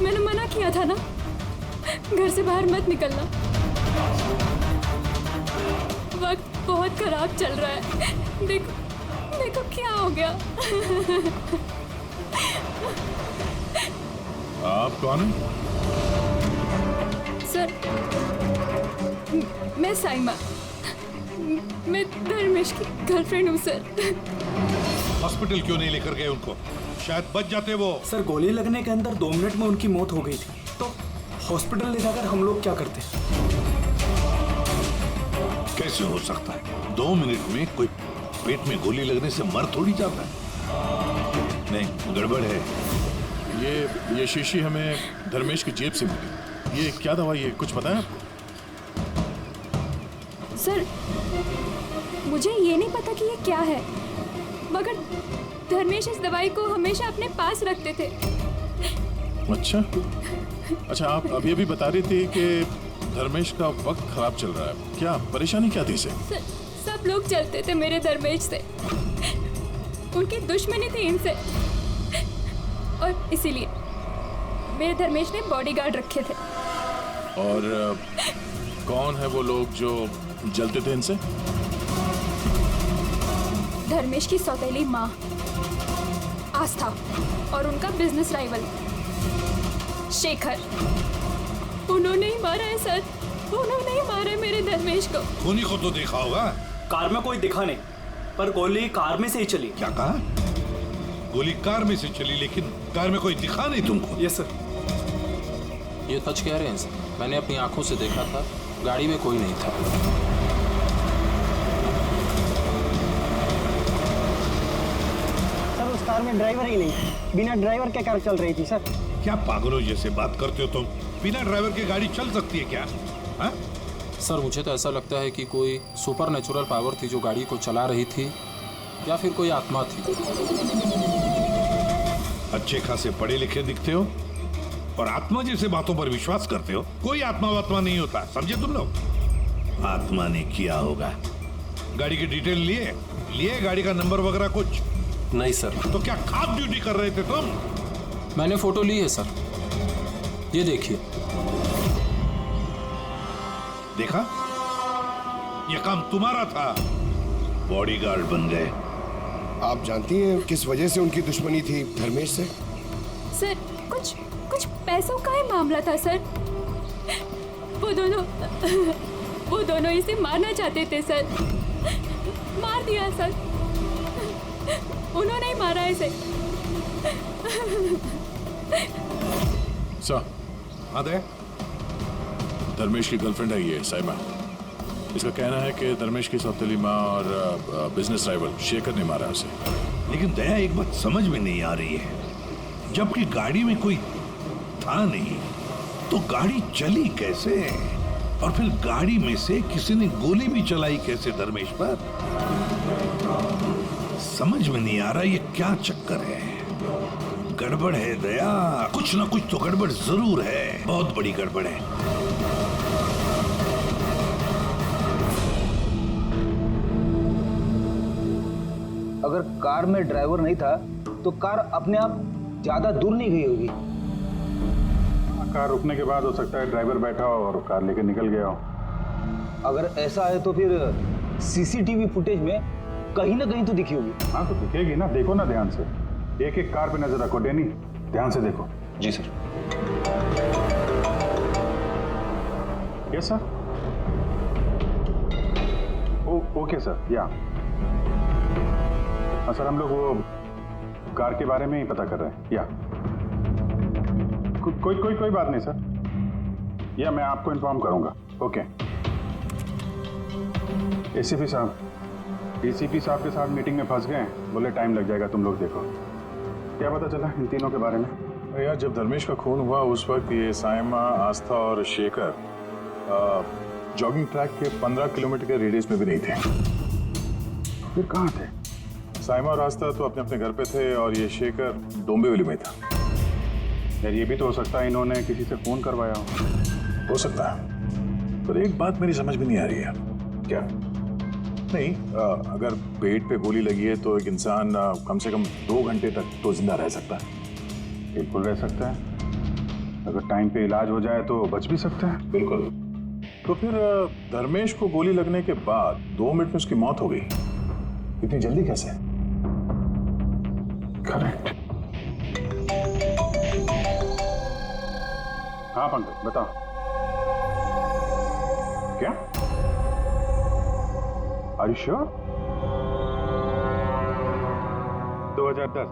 मैंने मना किया था ना, घर से बाहर मत निकलना। वक्त बहुत खराब चल रहा है। देखो देखो क्या हो गया। आप कौन हैं? सर, मैं साइमा, मैं धर्मेश की गर्लफ्रेंड हूँ सर। हॉस्पिटल क्यों नहीं लेकर गए उनको? शायद बच जाते वो। सर, गोली लगने के अंदर 2 मिनट में उनकी मौत हो गई थी, तो हॉस्पिटल ले जाकर हम लोग क्या करते? कैसे हो सकता है? 2 मिनट में कोई पेट में गोली लगने से मर थोड़ी जाता है। नहीं, गड़बड़ है। ये शीशी हमें धर्मेश की जेब से मिली। ये क्या दवाई है, कुछ पता है आपको? सर, मुझे ये नहीं पता कि ये क्या है, मगर धर्मेश इस दवाई को हमेशा अपने पास रखते थे। अच्छा, आप अब ये भी बता रही थी कि धर्मेश का वक्त खराब चल रहा है। क्या परेशानी क्या थी इसे? सब लोग चलते थे मेरे धर्मेश से, उनकी दुश्मनी थी इनसे, और इसीलिए मेरे धर्मेश ने बॉडीगार्ड रखे थे। और कौन है वो लोग जो जलते थे इनसे? धर्मेश की सौतेली माँ आस्था और उनका बिजनेस राइवल शेखर। उन्होंने ही मारा है सर, उन्होंने ही मारा है मेरे धर्मेश को। खूनी को तो देखा होगा। कार में कोई दिखा नहीं, पर गोली कार में से ही चली। क्या कहा? गोली कार में से चली, लेकिन कार में कोई दिखा नहीं तुमको? Yes sir. ये सच कह रहे हैं सर, मैंने अपनी आंखों से देखा था, गाड़ी में कोई नहीं था। सर, उस कार में ड्राइवर ही नहीं, बिना ड्राइवर के कार चल रही थी सर। क्या पागलों जैसे बात करते हो तुम? बिना ड्राइवर के गाड़ी चल सकती है क्या? हा? सर, मुझे तो ऐसा लगता है कि कोई सुपर नेचुरल पावर थी जो गाड़ी को चला रही थी, या फिर कोई आत्मा थी। अच्छे खासे पढ़े लिखे दिखते हो और आत्मा जैसे बातों पर विश्वास करते हो। कोई आत्मा वात्मा नहीं होता, समझे तुम लोग? आत्मा ने किया होगा। गाड़ी की डिटेल लिए गाड़ी का नंबर वगैरह कुछ? नहीं सर। तो क्या खास ड्यूटी कर रहे थे तुम? मैंने फोटो ली है सर, ये देखिए। देखा, ये काम तुम्हारा था, बॉडीगार्ड बन गए। आप जानती हैं किस वजह से उनकी दुश्मनी थी धर्मेश से? सर, कुछ पैसों का ही मामला था सर। वो दोनों इसे मारना चाहते थे सर। मार दिया सर, उन्होंने ही मारा इसे। सर, हाँ दे। धर्मेश की गर्लफ्रेंड है ये साइमा। इसका कहना है कि धर्मेश की सौतेली माँ और बिजनेस राइवल शेखर ने मारा उसे। लेकिन दया, एक बात समझ में नहीं आ रही है, जबकि गाड़ी में कोई था नहीं तो गाड़ी चली कैसे? और फिर गाड़ी में से किसी ने गोली भी चलाई कैसे धर्मेश पर? समझ में नहीं आ रहा ये क्या चक्कर है। गड़बड़ है दया, कुछ ना कुछ तो गड़बड़ जरूर है, बहुत बड़ी गड़बड़ है। अगर कार में ड्राइवर नहीं था तो कार अपने आप ज्यादा दूर नहीं गई होगी। कार रुकने के बाद हो सकता है ड्राइवर बैठा हो और कार लेके निकल गया हो। अगर ऐसा है तो फिर सीसीटीवी फुटेज में कहीं ना कहीं तो दिखी होगी। हाँ तो दिखेगी ना, देखो ना ध्यान से, एक एक कार पे नजर रखो। डैनी, ध्यान से देखो। जी sir. Yes sir. Okay sir, yeah sir, हम लोग वो कार के बारे में ही पता कर रहे हैं। या कोई बात नहीं सर, या मैं आपको इन्फॉर्म करूंगा। ओके। एसीपी साहब, डीसीपी साहब के साथ मीटिंग में फंस गए, बोले टाइम लग जाएगा, तुम लोग देखो। क्या पता चला इन तीनों के बारे में? यार, जब धर्मेश का खून हुआ उस वक्त ये साइमा, आस्था और शेखर जॉगिंग ट्रैक के 15 किलोमीटर के रेडियस में भी नहीं थे। फिर कहाँ थे? साइमा और आस्था तो अपने अपने घर पे थे और ये शेखर डोंबिवली में था। यार, ये भी तो हो सकता है इन्होंने किसी से फोन करवाया हो सकता है, पर एक बात मेरी समझ में नहीं आ रही है। क्या? नहीं, अगर पेट पे गोली लगी है तो एक इंसान कम से कम 2 घंटे तक तो जिंदा रह सकता है। बिल्कुल रह सकता है, अगर टाइम पे इलाज हो जाए तो बच भी सकता है। बिल्कुल। तो फिर धर्मेश को गोली लगने के बाद 2 मिनट में उसकी मौत हो गई, इतनी जल्दी कैसे? करेक्ट। हाँ पंकज बताओ। क्या? Are you sure? 2010।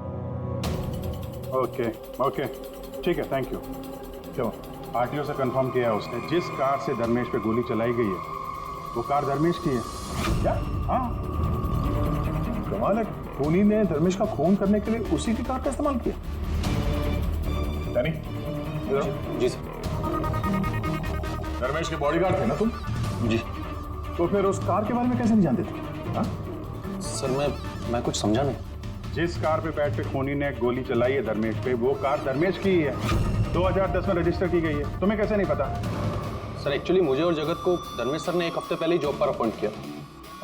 Okay okay ठीक है, थैंक यू। क्यों? आरटीओ से कंफर्म किया है उसने, जिस कार से धर्मेश पे गोली चलाई गई है वो कार धर्मेश की है। क्या? हाँ कमाल है, खूनी ने धर्मेश का खून करने के लिए उसी की कार का इस्तेमाल किया। यानी जी सर। धर्मेश के बॉडीगार्ड थे ना तुम? जी तो फिर उस कार के बारे में कैसे नहीं जानते थे? हाँ? सर मैं कुछ समझा नहीं। जिस कार पे बैठ के खूनी ने गोली चलाई है धर्मेश पे, वो कार धर्मेश की ही है, 2010 में रजिस्टर की गई है। तुम्हें कैसे नहीं पता? सर एक्चुअली मुझे और जगत को धर्मेश सर ने 1 हफ्ते पहले ही जॉब पर अपॉइंट किया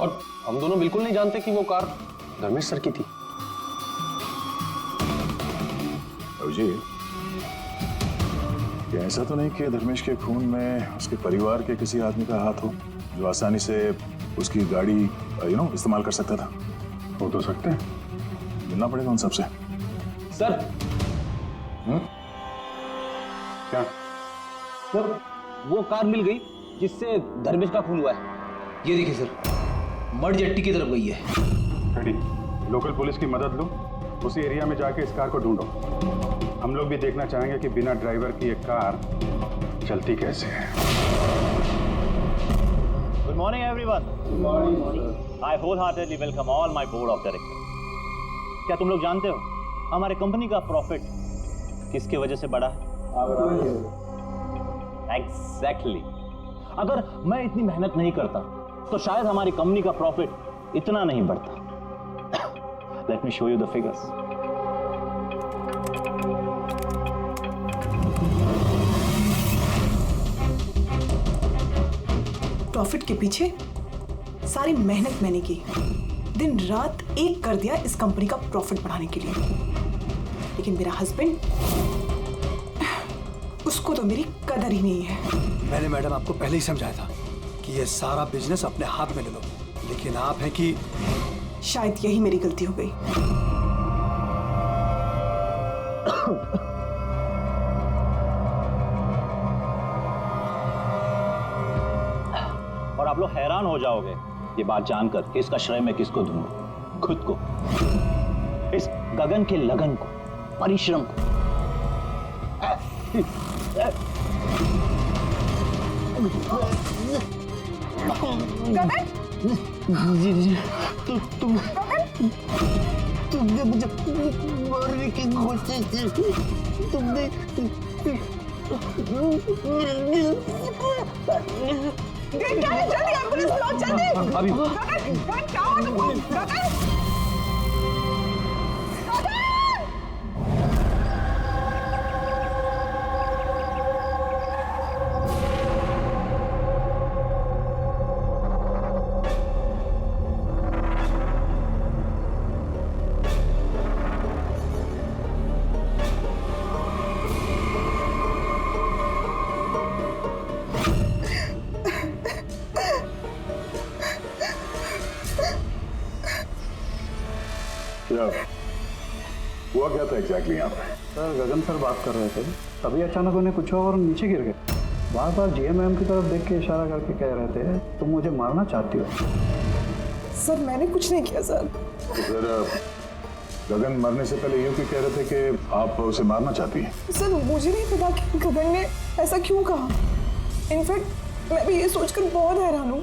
और हम दोनों बिल्कुल नहीं जानते कि वो कार धर्मेश सर की थी। अभिजीत, क्या ऐसा तो नहीं कि धर्मेश के खून में उसके परिवार के किसी आदमी का हाथ हो जो आसानी से उसकी गाड़ी इस्तेमाल कर सकता था? हो तो सकते हैं। मिलना पड़ेगा उन सबसे। सर क्या? सर वो कार मिल गई जिससे धर्मेश का खून हुआ है। ये देखिए सर, मड जेट्टी की तरफ गई है। रेडी, लोकल पुलिस की मदद लो, उसी एरिया में जाके इस कार को ढूंढो। हम लोग भी देखना चाहेंगे कि बिना ड्राइवर की एक कार चलती कैसे है। Good morning, everyone. Good morning. I wholeheartedly welcome all my board of directors. क्या तुम लोग जानते हो हमारे कंपनी का प्रॉफिट किसकी वजह से बढ़ा? Exactly. अगर मैं इतनी मेहनत नहीं करता तो शायद हमारी कंपनी का प्रॉफिट इतना नहीं बढ़ता। Let me show you the figures. Profit के पीछे सारी मेहनत मैंने की, दिन रात एक कर दिया इस कंपनी का प्रॉफिट बढ़ाने के लिए। लेकिन मेरा हस्बैंड, उसको तो मेरी कदर ही नहीं है। मैंने मैडम आपको पहले ही समझाया था कि ये सारा बिजनेस अपने हाथ में ले लो, लेकिन आप हैं कि शायद यही मेरी गलती हो गई। और आप लोग हैरान हो जाओगे ये बात जानकर कि इसका श्रेय मैं किसको दूंगा। खुद को, इस गगन के लगन को, परिश्रम को। तुमने मुझे मारने की कोशिश की, तुमने क्या है? जल्दी एम्बुलेंस बुलाओ, जल्दी। अभी क्या हुआ तुमको? गगन! हुआ क्या था एग्जैक्टली यहाँ पे? सर गगन सर बात कर रहे थे, तभी अचानक उन्हें कुछ हुआ और नीचे गिर गए। बार बार जीएम मैम की तरफ देख के इशारा करके कह रहे थे तुम मुझे मारना चाहती हो। सर मैंने कुछ नहीं किया सर। तो फिर गगन मरने से पहले यूं क्यों कह रहे थे कि आप उसे मारना चाहती हैं? सर मुझे नहीं पता कि गगन ने ऐसा क्यों कहा। इनफैक्ट मैं भी ये सोचकर बहुत हैरान हूँ,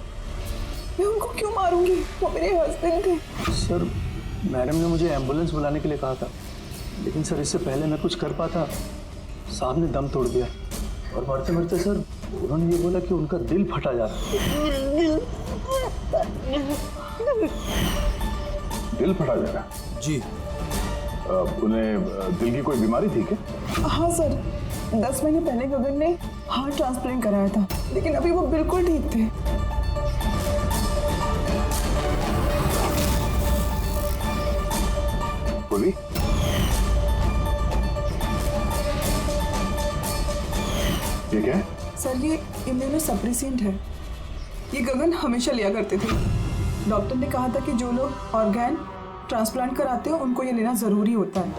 मैं उनको क्यों मारूंगी, वो मेरे हस्बैंड थे। सर मैडम ने मुझे एम्बुलेंस बुलाने के लिए कहा था, लेकिन सर इससे पहले मैं कुछ कर पाता, साहब ने दम तोड़ दिया और मरते मरते सर उन्होंने ये बोला कि उनका दिल फटा जा रहा है। दिल फटा जा रहा? जी। उन्हें दिल की कोई बीमारी थी क्या? हाँ सर, 10 महीने पहले गगन ने हार्ट ट्रांसप्लांट कराया था, लेकिन अभी वो बिल्कुल ठीक थे। बोली ये क्या है? सर ये इम्यूनो सप्रेसेंट है। ये गगन हमेशा लिया करते थे। डॉक्टर ने कहा था कि जो लोग ऑर्गन ट्रांसप्लांट कराते हो उनको ये लेना जरूरी होता है।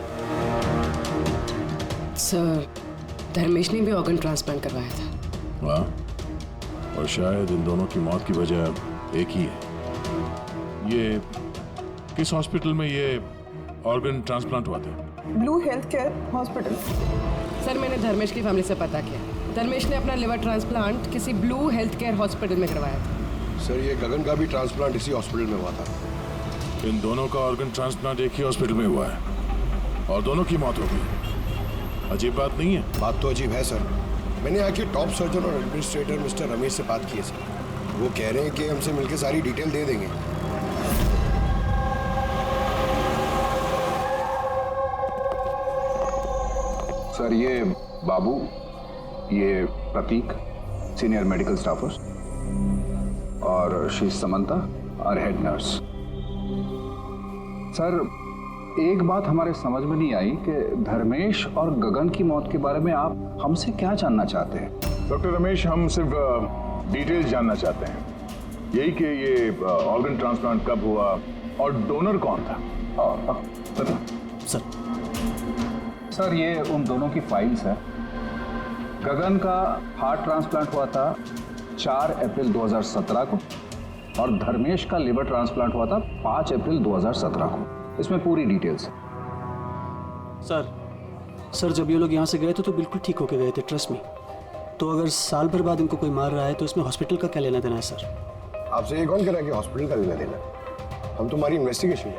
सर धर्मेश ने भी ऑर्गन ट्रांसप्लांट करवाया था। वाह, और शायद इन दोनों की मौत की वजह एक ही है। ये किस हॉस्पिटल में ये ऑर्गन ट्रांसप्लांट हुआ था? Blue health care hospital. Sir मैंने धर्मेश की फैमिली से पता किया। धर्मेश ने अपना लिवर ट्रांसप्लांट किसी ब्लू हेल्थ केयर हॉस्पिटल में करवाया था। सर ये गगन का भी ट्रांसप्लांट इसी हॉस्पिटल में हुआ था। इन दोनों का ऑर्गन ट्रांसप्लांट एक ही हॉस्पिटल में हुआ है और दोनों की मौत हो गई। अजीब बात नहीं है? बात तो अजीब है सर। मैंने आके टॉप सर्जन और एडमिनिस्ट्रेटर मिस्टर रमेश से बात की है सर। वो कह रहे हैं कि हमसे मिलकर सारी डिटेल दे देंगे। सर ये बाबू, ये प्रतीक, सीनियर मेडिकल स्टाफर्स, और शी समंता और हेड नर्स। सर एक बात हमारे समझ में नहीं आई कि धर्मेश और गगन की मौत के बारे में आप हमसे क्या जानना चाहते हैं? डॉक्टर रमेश, हम सिर्फ डिटेल्स जानना चाहते हैं, यही कि ये ऑर्गन ट्रांसप्लांट कब हुआ और डोनर कौन था। सर ये उन दोनों की फाइल्स है। गगन का हार्ट ट्रांसप्लांट हुआ था 4 अप्रैल 2017 को और धर्मेश का लिवर ट्रांसप्लांट हुआ था 5 अप्रैल 2017 को। इसमें पूरी डिटेल्स है। सर जब ये लोग यहाँ से गए थे तो बिल्कुल ठीक होके गए थे, ट्रस्ट में। तो अगर साल भर बाद इनको कोई मार रहा है तो इसमें हॉस्पिटल का क्या लेना देना है सर? आपसे ये कौन कह रहा है कि हॉस्पिटल का लेना देना? हम तुम्हारी इन्वेस्टिगेशन है।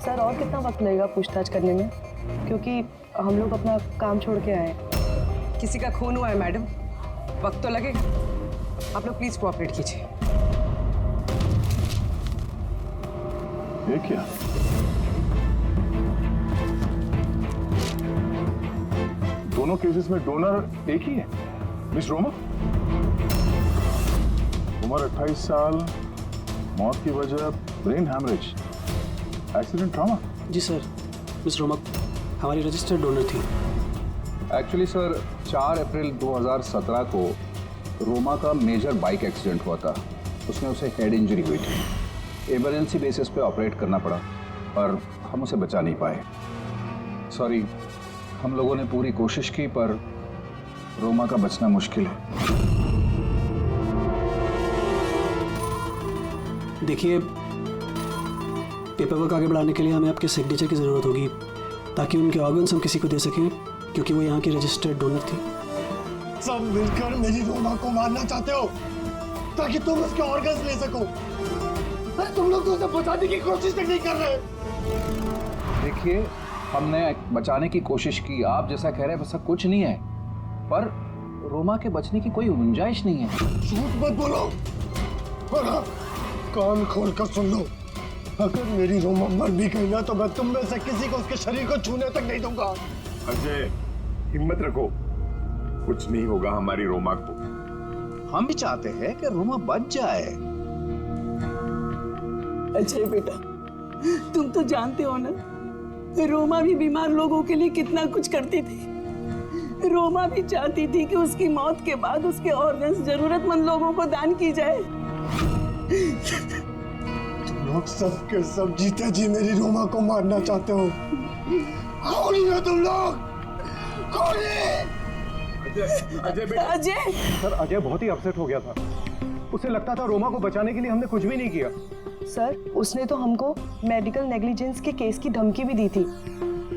सर और कितना वक्त लगेगा पूछताछ करने में, क्योंकि हम लोग अपना काम छोड़ के आए। किसी का खून हुआ है मैडम, वक्त तो लगेगा। आप लोग प्लीज कोऑपरेट कीजिए। ये क्या? दोनों केसेस में डोनर एक ही है, मिस रोमा। उम्र 28 साल, मौत की वजह ब्रेन हैमरेज, एक्सीडेंट ट्रॉमा। जी सर, मिस रोमा हमारी रजिस्टर्ड डोनर थी। एक्चुअली सर 4 अप्रैल 2017 को रोमा का मेजर बाइक एक्सीडेंट हुआ था। उसमें उसे हेड इंजरी हुई थी। इमरजेंसी बेसिस पे ऑपरेट करना पड़ा पर हम उसे बचा नहीं पाए। सॉरी, हम लोगों ने पूरी कोशिश की पर रोमा का बचना मुश्किल है। देखिए, पेपर वर्क आगे बढ़ाने के लिए हमें आपके सिग्नेचर की ज़रूरत होगी ताकि उनके ऑर्गन्स हम किसी को दे सकें, क्योंकि वो यहाँ की रजिस्टर्ड डोनर थी। सब मिलकर मेरी रोमा को मारना चाहते हो ताकि तुम उसके ऑर्गन्स ले सको। अरे तुम लोग तो उसे बचाने की कोशिश तक नहीं कर रहे। देखिए, हमने बचाने की कोशिश की, आप जैसा कह रहे हैं वैसा कुछ नहीं है, पर रोमा के बचने की कोई गुंजाइश नहीं है। झूठ मत बोलो और हाँ, कान खोल कर सुन लो। अगर मेरी रोमा मर भी गई ना तो मैं तुम में से किसी को उसके शरीर को छूने तक नहीं दूंगा। अजय, हिम्मत रखो, कुछ नहीं होगा हमारी रोमा को। हम भी चाहते हैं कि रोमा बच जाए। अजय बेटा, तुम तो जानते हो ना, रोमा भी बीमार लोगों के लिए कितना कुछ करती थी। रोमा भी चाहती थी कि उसकी मौत के बाद उसके ऑर्गन्स जरूरतमंद लोगों को दान की जाए। तुम लोग सब के सब जीते जी मेरी रोमा को मारना चाहते हो। कौन हो तुम लोग? कौन है? अजय बेटा। अजय सर, अजय बहुत ही अपसेट हो गया था। उसे लगता था रोमा को बचाने के लिए हमने कुछ भी नहीं किया। सर उसने तो हमको मेडिकल नेग्लिजेंस के केस की धमकी भी दी थी,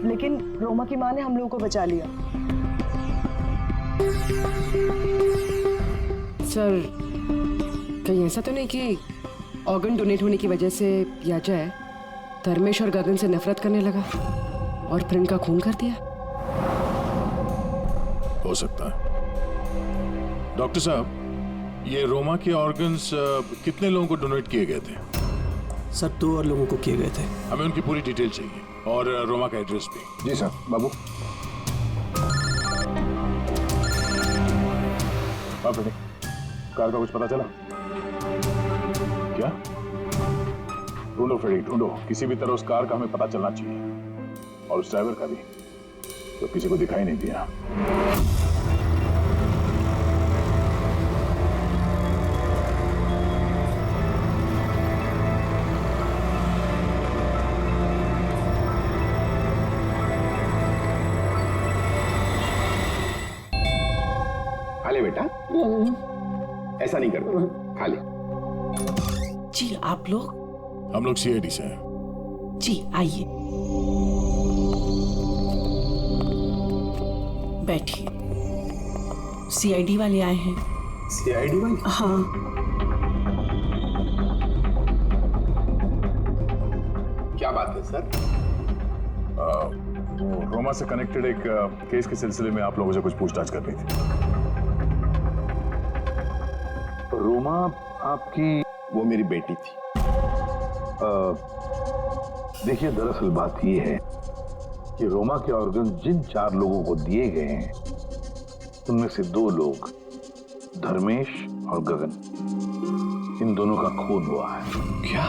लेकिन रोमा की माँ ने हम लोगों को बचा लिया। सर कहीं ऐसा तो नहीं कि ऑर्गन डोनेट होने की वजह से अजय धर्मेश और गगन से नफरत करने लगा और फिर उनका खून कर दिया? हो सकता है। डॉक्टर साहब, ये रोमा के ऑर्गन्स कितने लोगों को डोनेट किए गए थे? सर 2 और लोगों को किए गए थे। हमें उनकी पूरी डिटेल चाहिए और रोमा का एड्रेस भी। जी सर। बाबू। कार का कुछ पता चला क्या? ढूंढो फ्रेडी, ढूंढो। किसी भी तरह उस कार का हमें पता चलना चाहिए और उस ड्राइवर का भी, तो किसी को दिखाई नहीं दिया। बेटा, ऐसा नहीं करते, खा ले। जी आप लोग? हम लोग सीआईडी से हैं। जी आइए, बैठिए। सीआईडी वाले आए हैं। सीआईडी वाले? हाँ। क्या बात है सर? वो रोमा से कनेक्टेड एक केस के सिलसिले में आप लोगों से कुछ पूछताछ करनी थी। रोमा आपकी? वो मेरी बेटी थी। देखिए, दरअसल बात यह है कि रोमा के ऑर्गन जिन 4 लोगों को दिए गए हैं उनमें से 2 लोग, धर्मेश और गगन, इन दोनों का खून हुआ है। क्या?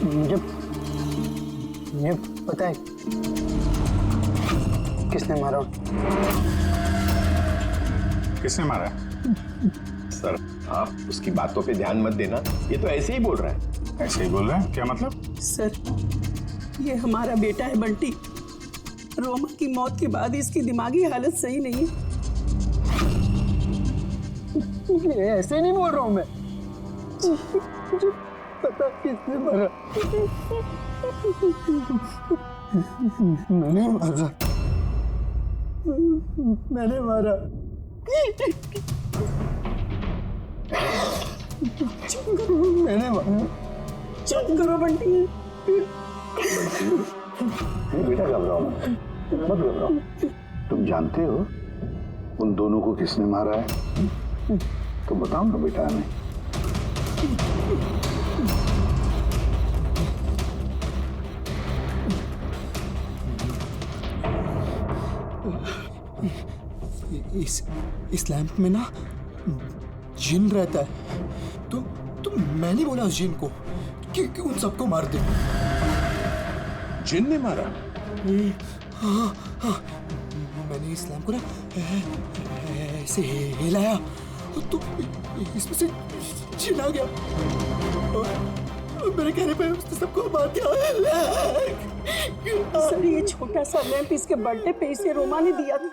मुझे पता है किसने मारा। किसने मारा? सर आप उसकी बातों पे ध्यान मत देना, ये तो ऐसे ही बोल रहा है। ऐसे ही बोल रहा है? क्या मतलब? सर ये हमारा बेटा है बंटी। रोमा की मौत के बाद इसकी दिमागी हालत सही नहीं है। ऐसे नहीं बोल रहा हूँ मैं। मुझे पता किसने मारा। मैंने मारा। मैंने मारा। मैंने मारा। चुप करो बंटी। बेटा घबराओ मत घबराओ। तुम जानते हो उन दोनों को किसने मारा है? तो बताओ ना बेटा हमें। इस लैंप में ना जिन रहता है। तो मैंने बोला उस जिन को कि उन सबको मार दे। जिन ने मारा? हाँ, मैंने इस लैंप को ना ऐसे हिलाया तो इसमें से जिन आ गया और मेरे कहने पे उसने सबको मार दिया। सर ये छोटा सा लैंप इसके बर्थडे पे इसे रोमा ने दिया था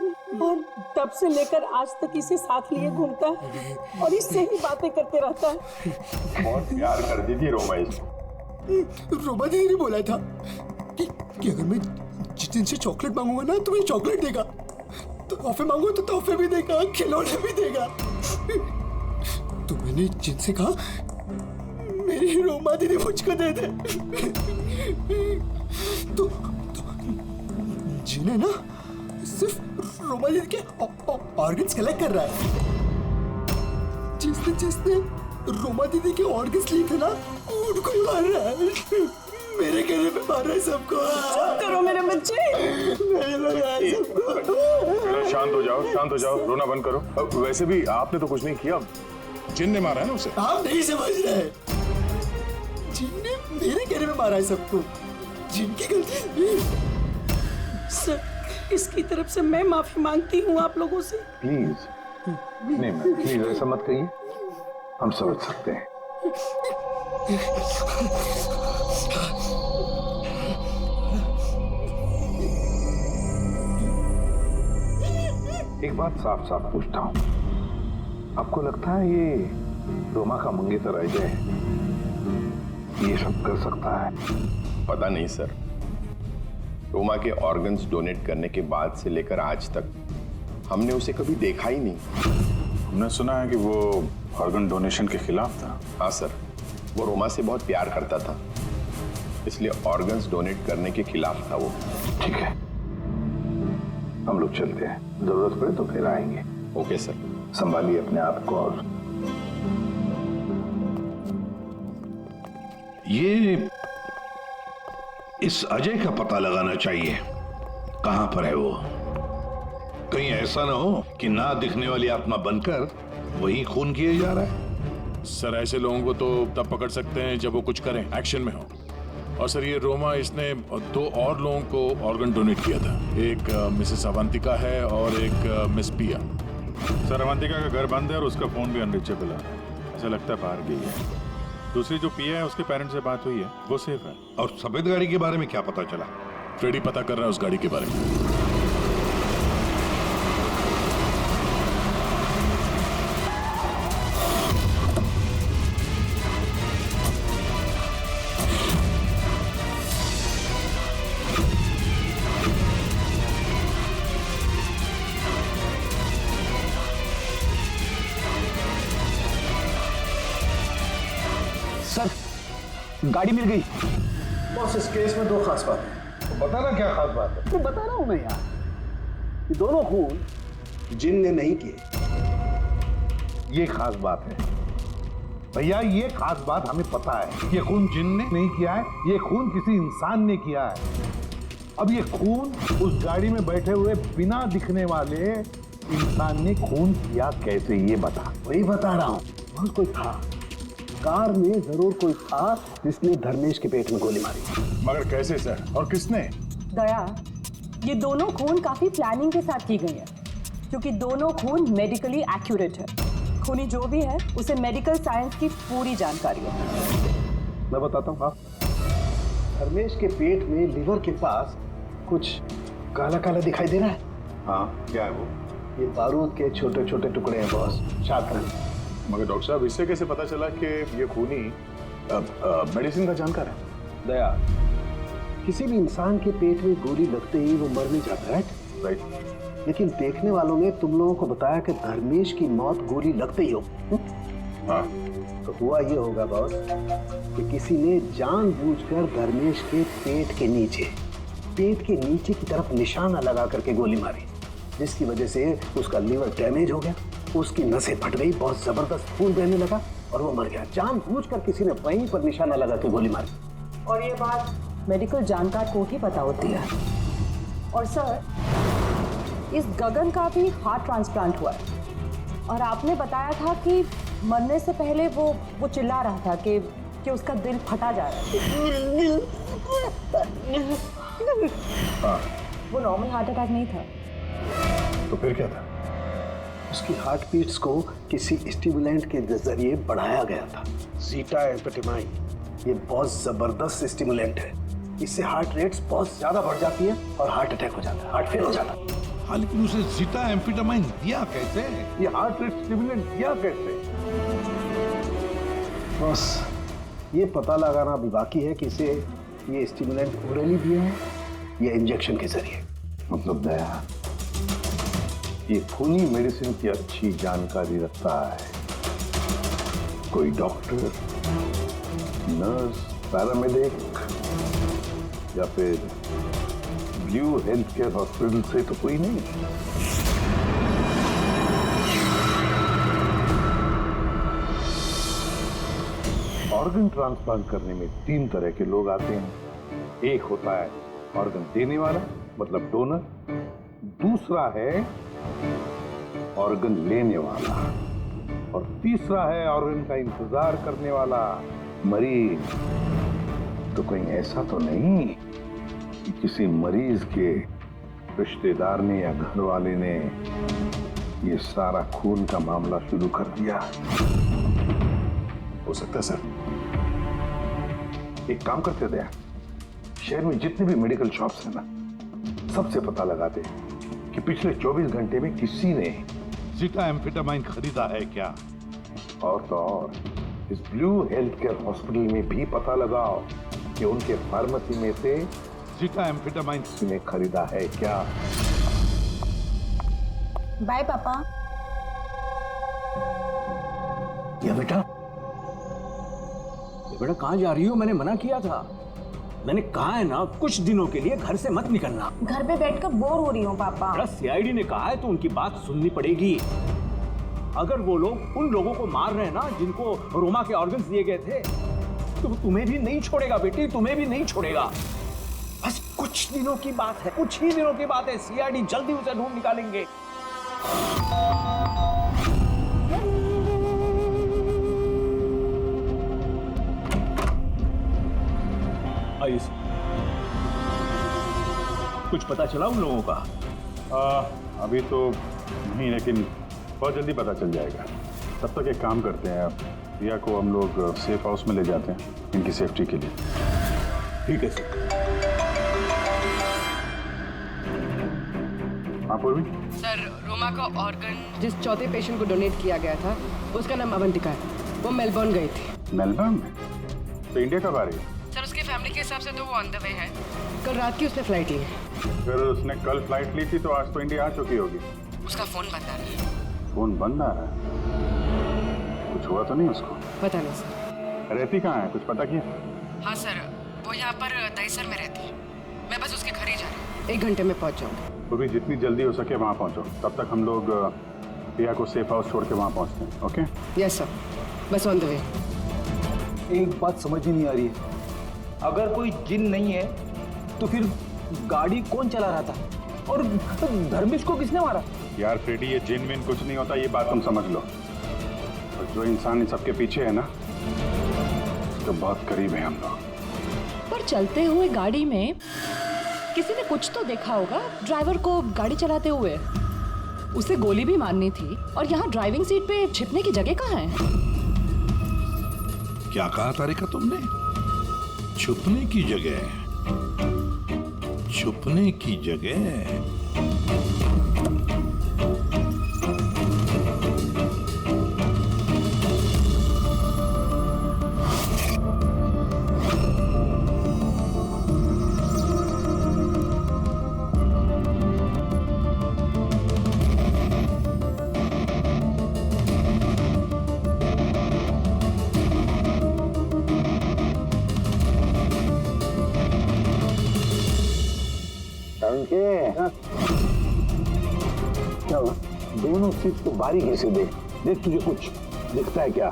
और तब से लेकर आज तक इसे साथ लिए घूमता है और इससे ही बातें करते रहता है। बहुत प्यार करती थी रोमा इसको। रोमा दीदी ने बोला था कि अगर मैं जिन से चॉकलेट मांगूंगा ना तो मुझे चॉकलेट देगा, तो तोहफे मांगूंगा तो तोहफे भी देगा, खिलौने भी देगा। तो मैंने जिनसे कहा मेरी रोमा दीदी मुझको दे दे। तो जिन्हें ना सिर्फ रोमा दीदी के ऑर्गन्स कलेक्ट कर रहा है। जिसने रोमा दीदी के ऑर्गन्स लिए थे ना उनको ही मार रहा है। मेरे कहने पे मार रहा है सबको। चुप करो मेरे बच्चे। शांत हो जाओ, रोना बंद करो। वैसे भी आपने तो कुछ नहीं किया, जिन ने मारा है ना उसे। आप नहीं समझ रहे, जिन ने मेरे कहने पे मारा है सबको। जिनकी गलती। सर इसकी तरफ से मैं माफी मांगती हूँ आप लोगों से। प्लीज नहीं मैम, प्लीज ऐसा मत कहिए, हम समझ सकते हैं। एक बात साफ साफ पूछता हूँ, आपको लगता है ये रोमा का मंगेतर अजय ये सब कर सकता है? पता नहीं सर, रोमा के ऑर्गन्स डोनेट करने के बाद से लेकर आज तक हमने उसे कभी देखा ही नहीं। हमने सुना है कि वो ऑर्गन डोनेशन के खिलाफ था। हाँ सर, वो रोमा से बहुत प्यार करता था, इसलिए ऑर्गन्स डोनेट करने के खिलाफ था वो। ठीक है, हम लोग चलते हैं, जरूरत पड़े तो फिर आएंगे। Okay sir. संभालिए अपने आप को। और ये इस अजय का पता लगाना चाहिए, कहां पर है वो। कहीं ऐसा ना हो कि ना दिखने वाली आत्मा बनकर वही खून किए जा रहा है। सर ऐसे लोगों को तो तब पकड़ सकते हैं जब वो कुछ करें, एक्शन में हो। और सर ये रोमा, इसने 2 और लोगों को ऑर्गन डोनेट किया था। एक मिसेस अवंतिका है और एक मिस पिया। सर अवंतिका का घर बंद है और उसका फोन भी अनरीचेबल है, ऐसा लगता है बाहर गई है। दूसरी जो पिया है उसके पेरेंट्स से बात हुई है, वो सेफ है। और सफेद गाड़ी के बारे में क्या पता चला? फ्रेडी पता कर रहा है उस गाड़ी के बारे में। गाड़ी मिल गई। बॉस, इस केस में 2 खास बात है। तो बताना क्या खास बात है? मैं बता रहा हूं मैं यार, ये दोनों खून जिन ने नहीं किए। ये खास बात है भैया, ये खास बात हमें पता है। ये खून जिन ने नहीं किया है, ये खून किसी इंसान ने किया है। अब ये खून उस गाड़ी में बैठे हुए बिना दिखने वाले इंसान ने खून किया कैसे, ये बता। वही बता रहा हूं, वहां कोई था, कार में जरूर कोई था जिसने धर्मेश के पेट में गोली मारी। मगर कैसे सर, और किसने? दया, ये दोनों खून काफी प्लानिंग के साथ की गई है, क्योंकि दोनों खून मेडिकली एक्यूरेट है। खूनी जो भी है उसे मेडिकल साइंस की पूरी जानकारी है। मैं बताता हूँ। धर्मेश के पेट में लिवर के पास कुछ काला काला दिखाई दे रहा है। हाँ, क्या है वो? ये बारूद के छोटे छोटे टुकड़े हैं बॉस, छात्र। मगर डॉक्टर साहब, इससे कैसे पता चला कि ये खूनी मेडिसिन का जानकार है? दया, किसी भी इंसान के पेट में गोली लगते ही वो मर नहीं जाता है, राइट? लेकिन देखने वालों ने तुम लोगों को बताया कि धर्मेश की मौत गोली लगते ही हो। हाँ। तो हुआ ये होगा बॉस कि किसी ने जानबूझकर धर्मेश के पेट के नीचे की तरफ निशाना लगा करके गोली मारी, जिसकी वजह से उसका लीवर डैमेज हो गया, उसकी नसें फट गई, बहुत जबरदस्त खून बहने लगा और वो मर गया। जानबूझकर किसी ने वहीं पर निशाना लगा के गोली मारी। और ये बात मेडिकल जानकार को ही पता होती है। और सर, इस गगन का भी हार्ट ट्रांसप्लांट हुआ है, और आपने बताया था कि मरने से पहले वो चिल्ला रहा था कि उसका दिल फटा जा रहा है। वो नॉर्मल हार्ट अटैक नहीं था। तो फिर क्या था? उसकी हार्ट बीट्स को किसी स्टिमुलेंट के जरिए बढ़ाया गया था, जीटा एम्फेटामाइन। ये बहुत जबरदस्त स्टिमुलेंट है, इससे हार्ट रेट्स बहुत ज्यादा बढ़ जाती है और हार्ट अटैक हो जाता है, हार्ट फेल हो जाता है। हाँ, लेकिन उसे जीटा एम्फेटामाइन दिया कैसे? ये हार्ट रेट स्टिमुलेंट दिया कैसे? बस ये पता लगाना अभी बाकी है कि इसे ये स्टिमुलेंट ओरली दिया है या इंजेक्शन के जरिए। मतलब दया, ये खूनी मेडिसिन की अच्छी जानकारी रखता है कोई डॉक्टर, नर्स, पैरामेडिक या फिर ब्लू हेल्थ केयर हॉस्पिटल से तो कोई नहीं। ऑर्गन ट्रांसप्लांट करने में 3 तरह के लोग आते हैं। एक होता है ऑर्गन देने वाला, मतलब डोनर। दूसरा है ऑर्गन लेने वाला, और तीसरा है ऑर्गन का इंतजार करने वाला, मरीज। तो कहीं ऐसा तो नहीं कि किसी मरीज के रिश्तेदार ने या घर वाले ने ये सारा खून का मामला शुरू कर दिया? हो सकता है सर। एक काम करते दया, शहर में जितने भी मेडिकल शॉप्स हैं ना, सबसे पता लगाते कि पिछले 24 घंटे में किसी ने जीटा एम्फेटामाइन खरीदा है क्या। और तो और इस ब्लू हेल्थ केयर हॉस्पिटल में भी पता लगाओ कि उनके फार्मेसी में से जीटा एम्फेटामाइन ने खरीदा है क्या। बाय पापा। या बेटा कहाँ जा रही हो? मैंने मना किया था, मैंने कहा है ना कुछ दिनों के लिए घर से मत निकलना। घर पे बैठकर बोर हो रही हूँ पापा। सीआईडी ने कहा है तो उनकी बात सुननी पड़ेगी। अगर वो लोग उन लोगों को मार रहे हैं ना जिनको रोमा के ऑर्गन्स दिए गए थे, तो तुम्हें भी नहीं छोड़ेगा बेटी, तुम्हें भी नहीं छोड़ेगा। बस कुछ दिनों की बात है, कुछ ही दिनों की बात है। सीआईडी जल्दी उसे ढूंढ निकालेंगे। कुछ पता चला उन लोगों का? अभी तो नहीं, लेकिन बहुत जल्दी पता चल जाएगा। तब तक एक काम करते हैं, रिया को हम लोग सेफ हाउस में ले जाते हैं इनकी सेफ्टी के लिए। ठीक है सर। हाँ पूर्वी। सर, रोमा का ऑर्गन जिस चौथे पेशेंट को डोनेट किया गया था उसका नाम अवंतिका है। वो मेलबर्न गई थी। मेलबर्न में? तो इंडिया कब आ रही है? सर, उसकी फैमिली के हिसाब से तो वो ऑन द वे है। कल रात की उसने फ्लाइट ली है। फिर उसने कल फ्लाइट ली थी तो आज तो इंडिया आ चुकी होगी। उसका फोन बंद आ रहा है। फोन बंद आ रहा है? कुछ हुआ तो नहीं उसको? पता नहीं सर। रहती कहाँ है, कुछ पता किया? हाँ सर, वो यहाँ पर दहीसर में रहती है। मैं बस उसके घर ही जा रही हूँ। 1 घंटे में पहुँच जाऊँगी। तो भी जितनी जल्दी हो सके वहाँ पहुँचो। तब तक हम लोग प्रिया को सेफ हाउस छोड़ के वहाँ पहुँचते हैं। ओके? यस सर, बस ऑन द वे। एक बात समझ ही नहीं आ रही है, अगर कोई जिन नहीं है तो फिर गाड़ी कौन चला रहा था और धर्मेश को किसने मारा? यार फ्रेडी, ये जिन विन कुछ नहीं होता, ये बात तुम समझ लो। और जो इंसान इन सबके पीछे है ना, तो बहुत करीब है हम लोग। पर चलते हुए गाड़ी में किसी ने कुछ तो देखा होगा ड्राइवर को गाड़ी चलाते हुए। उसे गोली भी मारनी थी और यहाँ ड्राइविंग सीट पे छिपने की जगह कहाँ है? क्या कहा तारिका तुमने? छुपने की जगह? छुपने की जगह? क्या हुआ? दोनों सीट को बारीकी से देख, देख तुझे कुछ दिखता है क्या?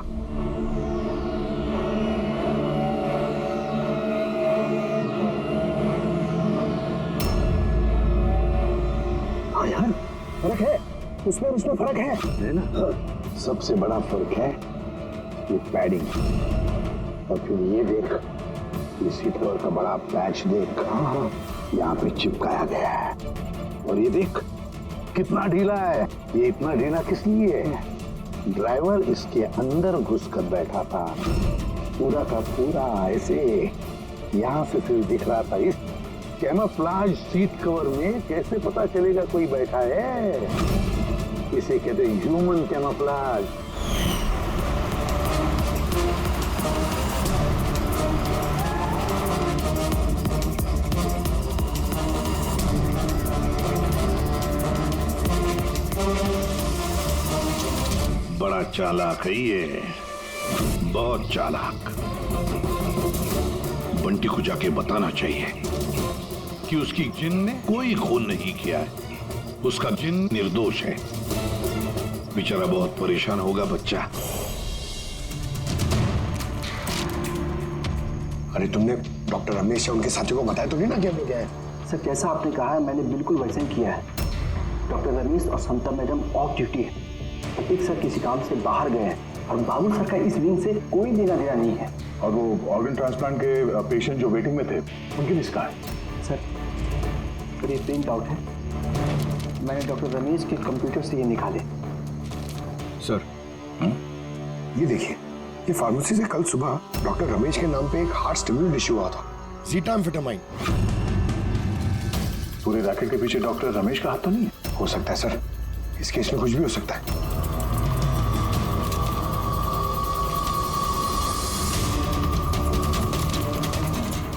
हाँ यार, फर्क है उसमें फर्क है ना? सबसे बड़ा फर्क है ये पैडिंग। और फिर ये देख, ये सीट कवर का बड़ा पैच देख, यहाँ पे चिपकाया गया है। और ये देख कितना ढीला है। ये इतना ढीला किस लिए है? ड्राइवर इसके अंदर घुसकर बैठा था, पूरा का पूरा ऐसे यहाँ से सिर्फ दिख रहा था। इस कैमोफ्लेज सीट कवर में कैसे पता चलेगा कोई बैठा है? इसे कहते हैं ह्यूमन कैमोफ्लेज। बड़ा चालाक है ये, बहुत चालाक। बंटी को जाके बताना चाहिए कि उसकी जिन ने कोई खून नहीं किया है, उसका जिन निर्दोष है। बेचारा बहुत परेशान होगा बच्चा। अरे तुमने डॉक्टर रमेश या उनके साथियों को बताया तो नहीं ना कि हमने क्या है? सर, जैसा आपने कहा है मैंने बिल्कुल वैसे ही किया है। डॉक्टर रमेश और समता मैडम ऑफ ड्यूटी है। एक सर किसी काम से बाहर गए हैं और बाबू सर का इस विंग से कोई लेना देना नहीं है। और वो ऑर्गन ट्रांसप्लांट के पेशेंट जो वेटिंग में थे, उनकी लिस्ट कहाँ है? सर, ये प्रिंट आउट है, मैंने डॉक्टर रमेश के कंप्यूटर से ये निकाले। सर, ये देखिए, ये फार्मेसी से कल सुबह डॉक्टर रमेश के नाम पे एक हार्ट स्टिमुलेंट इश्यू हुआ था, ज़ीटाम्फेटामाइन। पूरे रैकेट के पीछे डॉक्टर रमेश का हाथ तो नहीं है? हो सकता है सर, इस केस में कुछ भी हो सकता है।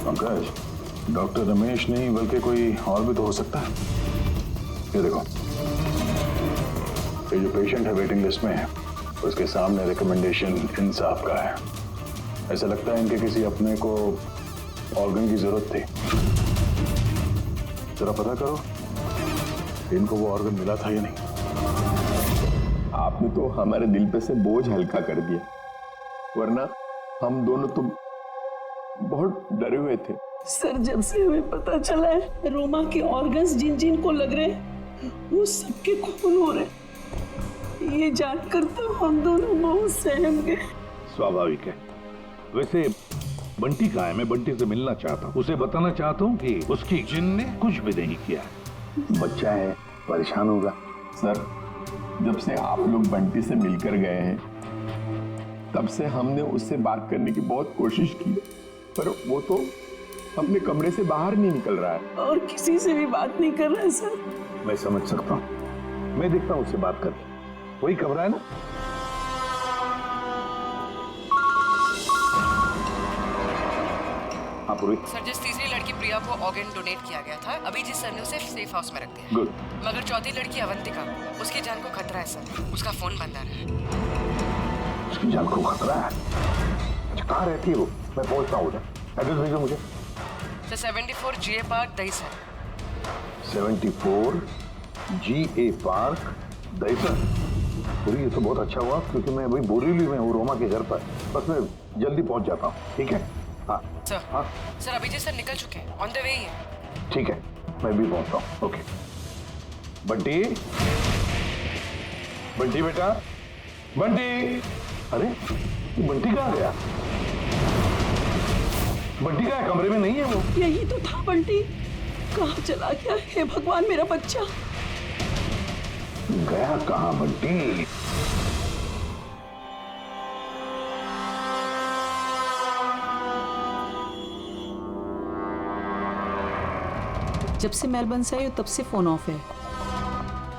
पंकज, डॉक्टर रमेश नहीं बल्कि कोई और भी तो हो सकता है। ये देखो, ये जो पेशेंट है वेटिंग लिस्ट में है, उसके सामने रिकमेंडेशन इंसाफ का है। ऐसा लगता है इनके किसी अपने को ऑर्गन की जरूरत थी। जरा पता करो इनको वो ऑर्गन मिला था या नहीं। आपने तो हमारे दिल पे से बोझ हल्का कर दिया, वरना हम दोनों तो बहुत डरे हुए थे। सर, जब से हमें पता चला है रोमा के ऑर्गन्स जिन जिन को लग रहे हैं वो सबके खून हो रहे हैं, ये जानकर तो हम दोनों बहुत सहम गए। स्वाभाविक है। वैसे बंटी कहाँ है? मैं बंटी से मिलना चाहता हूँ, उसे बताना चाहता हूँ कि उसकी जिन ने कुछ भी नहीं किया। बच्चा है, परेशान होगा। सर, जब से आप लोग बंटी से मिलकर गए हैं, तब से हमने उससे बात करने की बहुत कोशिश की, पर वो तो अपने कमरे से बाहर नहीं निकल रहा है और किसी से भी बात नहीं कर रहा है सर। मैं समझ सकता हूँ, मैं देखता हूँ उससे बात करके। वही कमरा है ना? हाँ पूर्वी। सर, जिस तीसरी लड़की प्रिया को ऑर्गन डोनेट किया गया था, अभी जिस सर ने उसे सेफ हाउस में रख दिया। गुड। मगर चौथी लड़की अवंतिका, उसकी जान को खतरा है सर। उसका फोन बंद आ रहा है। उसकी जान को खतरा है? अच्छा, कहाँ रहती है वो? मैं पहुंचता हूँ उधर। एड्रेस भेजो मुझे। Sir 74 GA park Dahisar. 74 GA park Dahisar. पूरी, ये तो बहुत अच्छा हुआ क्योंकि मैं अभी बोरीवली में हूँ, रोमा के घर पर। बस मैं जल्दी पहुंच जाता हूँ, ठीक है? हाँ सर। हाँ सर, अभिजीत सर निकल चुके हैं, ऑन द वे ही है। ठीक है, मैं भी पहुंचता हूँ। ओके। बंटी, बंटी बेटा, बंटी। अरे ये बंटी कहाँ गया? बंटी का कमरे में नहीं है वो? यही तो था बंटी, कहाँ चला गया? हे भगवान, मेरा बच्चा गया कहाँ बंटी? जब से मेलबर्न से आई तब से फोन ऑफ है।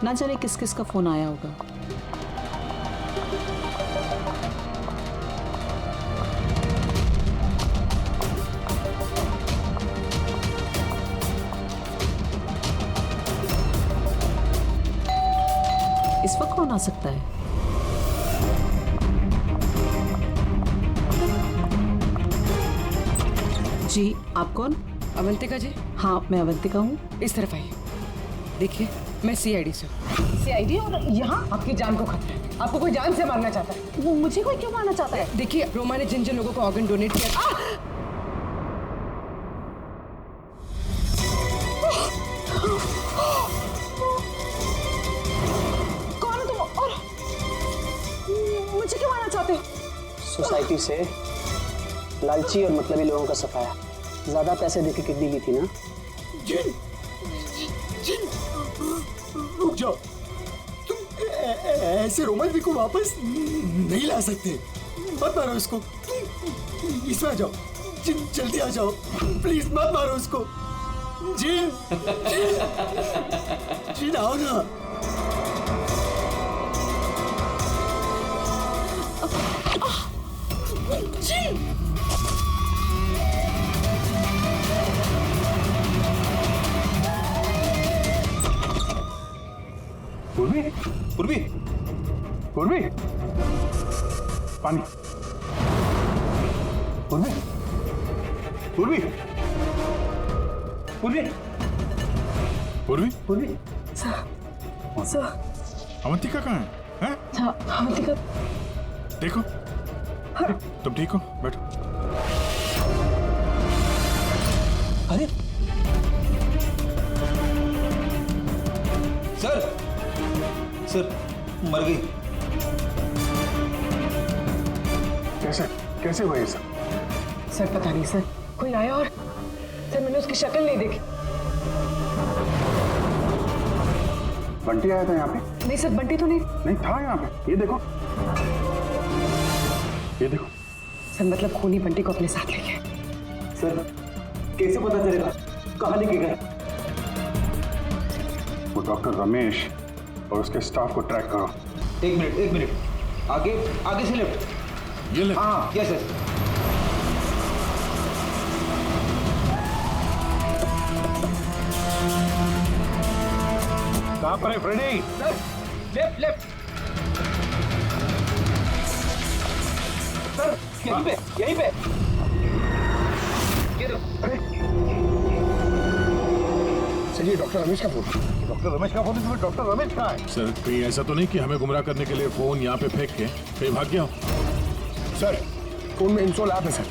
ना जाने किस किस का फोन आया होगा। इस वक्त कौन आ सकता है? जी, आप कौन? अवंतिका जी। हाँ, मैं अवंतिका हूँ। इस तरफ आइए। देखिए, मैं CID से हूँ। CID? और यहाँ आपकी जान को खतरा है। आपको कोई जान से मारना चाहता है। वो मुझे कोई क्यों मारना चाहता है? देखिए, रोमा ने जिन जिन लोगों को ऑर्गन डोनेट किया। कौन हो तुम और मुझे क्यों मारना चाहते हो? सोसाइटी से लालची और मतलबी लोगों का सफाया। ज्यादा पैसे देके किडनी ली थी ना? जिन, जिन, रुक जाओ। तुम ऐसे रोमा जी को वापस नहीं ला सकते। मत मारो इसको। इसमें आ जाओ। जिन, जल्दी आ जाओ। प्लीज मत मारो उसको। जिन, जिन, जिन आओ ना। जिन। पूर्वी, पूर्वी, पूर्वी, पानी। पूर्वी, पूर्वी, पूर्वी, पूर्वी, पूर्वी। Sir, sir. अवंतिका कहाँ है? हैं? अवंतिका। देखो, तुम ठीक हो? बैठो। अरे सर, सर मर गई। कैसे कैसे हुआ ये सब? सर पता नहीं सर, कोई आया और सर मैंने उसकी शक्ल नहीं देखी। बंटी आया था यहाँ पे? नहीं सर, बंटी तो नहीं था यहाँ पे। ये देखो, ये देखो। सर मतलब खूनी बंटी को अपने साथ ले गए। सर कैसे पता चलेगा कहाँ लेके गए? वो डॉक्टर रमेश और उसके स्टाफ को ट्रैक करो। एक मिनट, आगे आगे से लेफ्ट। ये लेफ्ट? हाँ, यस सर। कहाँ पर है Freddy? Sir left left. Sir यहीं पे, यहीं पे। ये देखो। सर ये डॉक्टर रमेश का फोन। डॉक्टर रमेश का फोन? इसमें डॉक्टर रमेश कहाँ है? सर कहीं ऐसा तो नहीं कि हमें गुमराह करने के लिए फोन यहाँ पे फेंक के कहीं भाग गया हो? सर फोन में इंसोल ऐप है सर।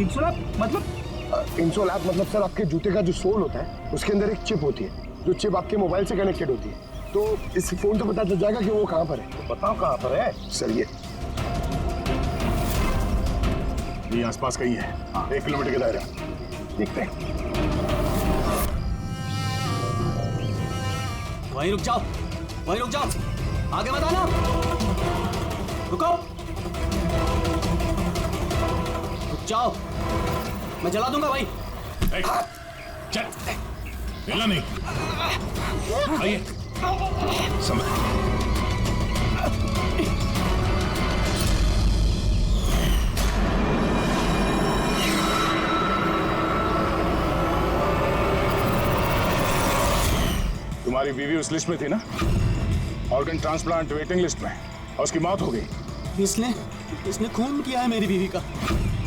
इंसोल ऐप मतलब? इंसोल ऐप मतलब सर आपके जूते का जो सोल होता है उसके अंदर एक चिप होती है, जो चिप आपके मोबाइल से कनेक्टेड होती है। तो इस फोन से पता चल जाएगा कि वो कहाँ पर है। तो बताओ कहाँ पर है सर? ये आसपास कहीं है। हाँ, 1 किलोमीटर के दायरा। देखते हैं। वहीं रुक जाओ, वहीं रुक जाओ, आगे मत आना। रुको, रुक जाओ, मैं जला दूंगा भाई। चल हिला नहीं। आइए समय। तुम्हारी बीवी उस लिस्ट में थी ना, ऑर्गन ट्रांसप्लांट वेटिंग लिस्ट में, और उसकी मौत हो गई। इसने खून किया है मेरी बीवी का।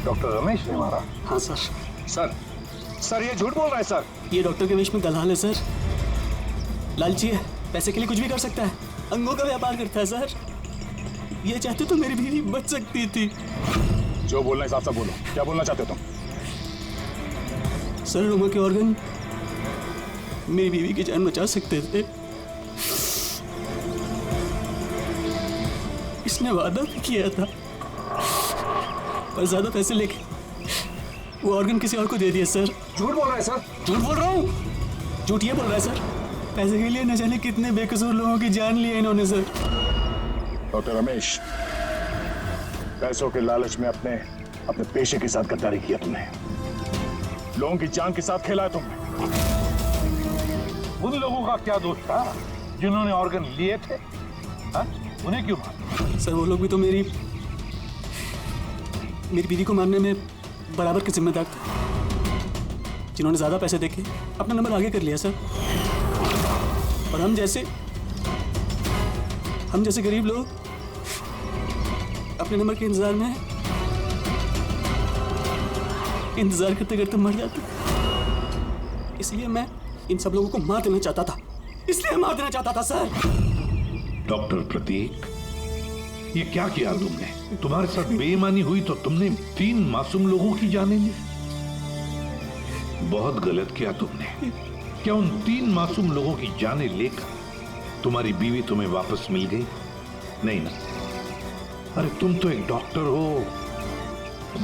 डॉक्टर रमेश ने मारा? हाँ सर। सर ये झूठ बोल रहा है सर। ये डॉक्टर के वेश में दलाल है सर, लालची है, पैसे के लिए कुछ भी कर सकता है, अंगों का व्यापार करता है सर। ये चाहते तो मेरी बीवी बच सकती थी। जो बोलना है साफ साफ बोलो, क्या बोलना चाहते हो तुम? सर रोमा के ऑर्गन मेरी बीवी की जान बचा सकते थे। इसने वादा भी किया था, पर ज्यादा पैसे लेके वो ऑर्गन किसी और को दे दिया सर। झूठ बोल रहा है सर। झूठ बोल रहा हूँ, झूठ ये बोल रहा है सर। पैसे के लिए न जाने कितने बेकसूर लोगों की जान ली है इन्होंने सर। डॉक्टर रमेश, पैसों के लालच में अपने पेशे के साथ गद्दारी किया तुमने, लोगों की जान के साथ खेला है तुमने। उन लोगों का क्या दोष था जिन्होंने ऑर्गन लिए थे? हा? उन्हें क्यों मारा? सर वो लोग भी तो मेरी बीवी को मारने में बराबर के जिम्मेदार थे, जिन्होंने ज्यादा पैसे देके अपना नंबर आगे कर लिया सर। और हम जैसे गरीब लोग अपने नंबर के इंतजार करते करते मर जाते। इसलिए मैं इन सब लोगों को मार देना चाहता था, इसलिए मार देना चाहता था सर। डॉक्टर प्रतीक, ये क्या किया तुमने? तुम्हारे साथ बेईमानी हुई तो तुमने 3 मासूम लोगों की जानें ली। बहुत गलत किया तुमने। क्या उन 3 मासूम लोगों की जानें लेकर तुम्हारी बीवी तुम्हें वापस मिल गई? नहीं ना। अरे तुम तो एक डॉक्टर हो।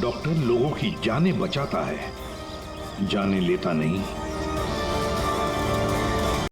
डॉक्टर लोगों की जानें बचाता है, जानें लेता नहीं।